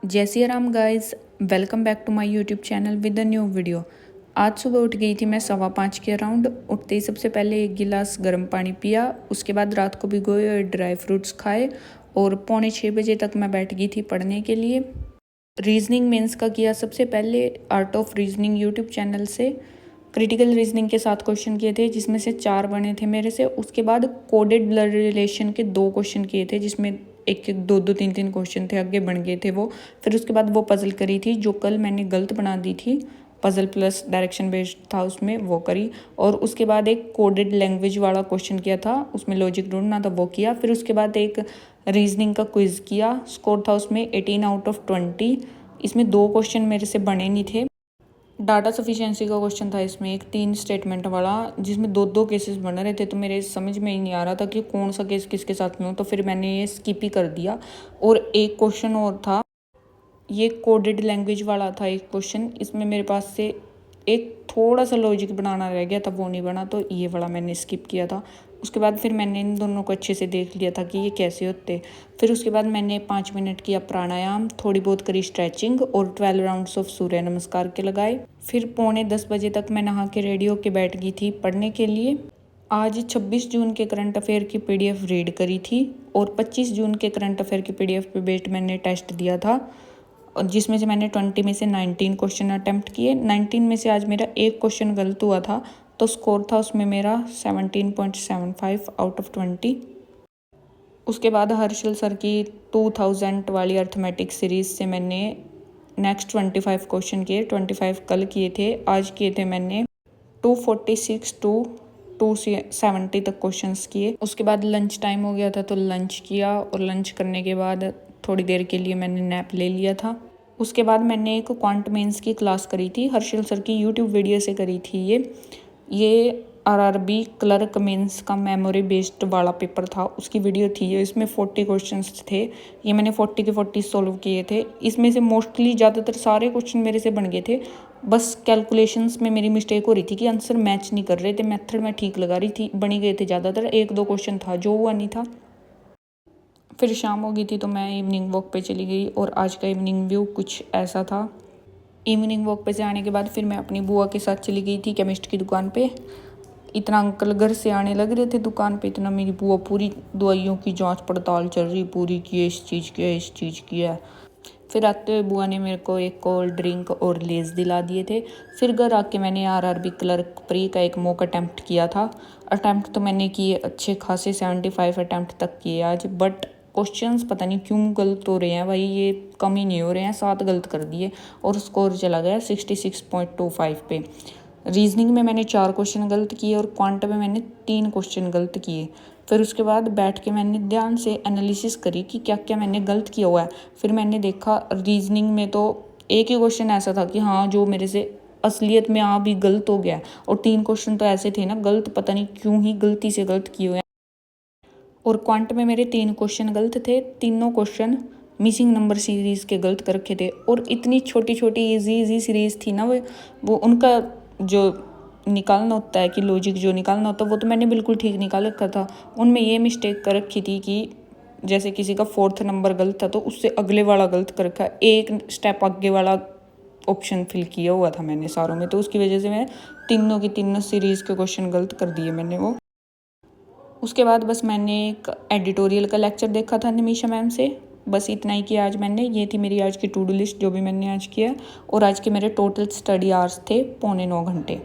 जय Siya Ram guys, welcome back to my YouTube channel with a new video. आज सुबह उठ गई थी मैं 5:15 के अराउंड। उठते ही सबसे पहले 1 गिलास गर्म पानी पिया, उसके बाद रात को भिगोए हुए ड्राई फ्रूट्स खाए और 5:45 तक मैं बैठ गई थी पढ़ने के लिए। रीजनिंग मेंस का किया सबसे पहले art of reasoning YouTube channel से। क्रिटिकल रीजनिंग के 7 क्वेश्चन किए थे जिसमें से 4 बने थे मेरे से। उसके बाद कोडेड ब्लड रिलेशन के 2 क्वेश्चन किए थे जिसमें एक एक 2 3 क्वेश्चन थे, आगे बन गए थे वो। फिर उसके बाद वो पजल करी थी जो कल मैंने गलत बना दी थी, पजल प्लस डायरेक्शन बेस्ड था उसमें, वो करी। और उसके बाद एक कोडेड लैंग्वेज वाला क्वेश्चन किया था, उसमें लॉजिक ढूंढना था, वो किया। फिर उसके बाद एक रीजनिंग का क्विज किया, स्कोर था उसमें 18 आउट ऑफ 20। इसमें 2 क्वेश्चन मेरे से बने नहीं थे। डाटा सफिशिएंसी का क्वेश्चन था इसमें एक 3 स्टेटमेंट वाला जिसमें 2 केसेस बन रहे थे, तो मेरे समझ में ही नहीं आ रहा था कि कौन सा केस किसके साथ में हो, तो फिर मैंने ये स्किप ही कर दिया। और एक क्वेश्चन और था, ये कोडेड लैंग्वेज वाला था एक क्वेश्चन, इसमें मेरे पास से एक थोड़ा सा लॉजिक बनाना रह गया था, वो नहीं बना, तो ये वाला मैंने स्किप किया था। उसके बाद फिर मैंने इन दोनों को अच्छे से देख लिया था कि ये कैसे होते। फिर उसके बाद मैंने 5 मिनट किया प्राणायाम, थोड़ी बहुत करी स्ट्रेचिंग और 12 राउंड्स ऑफ सूर्य नमस्कार के लगाए। फिर 9:45 तक मैं नहा के रेडी होके बैठ गई थी पढ़ने के लिए। आज 26 जून के करंट अफेयर की पीडीएफ रीड करी थी और 25 जून के करंट अफेयर की पीडीएफ पे बेस्ड मैंने टेस्ट दिया था, और जिसमें से मैंने 20 में से 19 क्वेश्चन अटैम्प्ट किए। 19 में से आज मेरा एक क्वेश्चन गलत हुआ था, तो स्कोर था उसमें मेरा 17.75 आउट ऑफ 20। उसके बाद हर्षल सर की 2000 वाली अर्थमेटिक सीरीज से मैंने नेक्स्ट 25 क्वेश्चन किए। 25 कल किए थे, आज किए थे मैंने 246 टू 270 तक क्वेश्चंस किए। उसके बाद लंच टाइम हो गया था तो लंच किया, और लंच करने के बाद थोड़ी देर के लिए मैंने नैप ले लिया था। उसके बाद मैंने एक क्वांट मेंस की क्लास करी थी, हर्षल सर की यूट्यूब वीडियो से करी थी। ये आरआरबी क्लर्क मेंस का मेमोरी बेस्ड वाला पेपर था, उसकी वीडियो थी ये। इसमें 40 क्वेश्चंस थे, ये मैंने 40 के 40 सॉल्व किए थे। इसमें से मोस्टली ज़्यादातर सारे क्वेश्चन मेरे से बन गए थे, बस कैलकुलेशंस में मेरी मिस्टेक हो रही थी कि आंसर मैच नहीं कर रहे थे। मेथड मैं ठीक लगा रही थी, बनी गए थे ज़्यादातर, 1-2 क्वेश्चन था जो हुआ नहीं था। फिर शाम हो गई थी तो मैं इवनिंग वॉक पे चली गई, और आज का इवनिंग व्यू कुछ ऐसा था। इवनिंग वॉक पे से आने के बाद फिर मैं अपनी बुआ के साथ चली गई थी केमिस्ट की दुकान पे। इतना अंकल घर से आने लग रहे थे दुकान पे, इतना मेरी बुआ पूरी दवाइयों की जांच पड़ताल चल रही पूरी की, इस चीज़ की है, इस चीज़ की है। फिर आते हुए बुआ ने मेरे को एक कोल्ड ड्रिंक और लेस दिला दिए थे। फिर घर आके मैंने आरआरबी क्लर्क प्री का एक मॉक अटैम्प्ट किया था। अटैम्प्ट तो मैंने किए अच्छे खासे 75 अटैम्प्ट तक किए आज, बट क्वेश्चंस पता नहीं क्यों गलत हो रहे हैं भाई, ये कम ही नहीं हो रहे हैं, 7 गलत कर दिए और स्कोर चला गया 66.25 पे। रीजनिंग में मैंने 4 क्वेश्चन गलत किए और क्वांट में मैंने 3 क्वेश्चन गलत किए। फिर उसके बाद बैठ के मैंने ध्यान से एनालिसिस करी कि क्या क्या मैंने गलत किया हुआ है। फिर मैंने देखा रीजनिंग में तो एक ही क्वेश्चन ऐसा था कि हाँ जो मेरे से असलियत में भी गलत हो गया, और 3 क्वेश्चन तो ऐसे थे ना गलत, पता नहीं क्यों ही गलती से गलत किए हुए हैं। और क्वांट में मेरे 3 क्वेश्चन गलत थे, तीनों क्वेश्चन मिसिंग नंबर सीरीज़ के गलत कर रखे थे। और इतनी छोटी छोटी इजी सीरीज़ थी ना वो उनका जो निकालना होता है कि लॉजिक जो निकालना होता है वो तो मैंने बिल्कुल ठीक निकाल रखा था। उनमें ये मिस्टेक कर रखी थी कि जैसे किसी का 4th नंबर गलत था तो उससे अगले वाला गलत कर रखा, एक स्टेप आगे वाला ऑप्शन फिल किया हुआ था मैंने सारों में, तो उसकी वजह से मैं तीनों की तीनों सीरीज़ के क्वेश्चन गलत कर दिए मैंने वो। उसके बाद बस मैंने एक एडिटोरियल का लेक्चर देखा था निमिषा मैम से, बस इतना ही किया आज मैंने। ये थी मेरी आज की टू डू लिस्ट जो भी मैंने आज किया, और आज के मेरे टोटल स्टडी आवर्स थे 9.25 घंटे।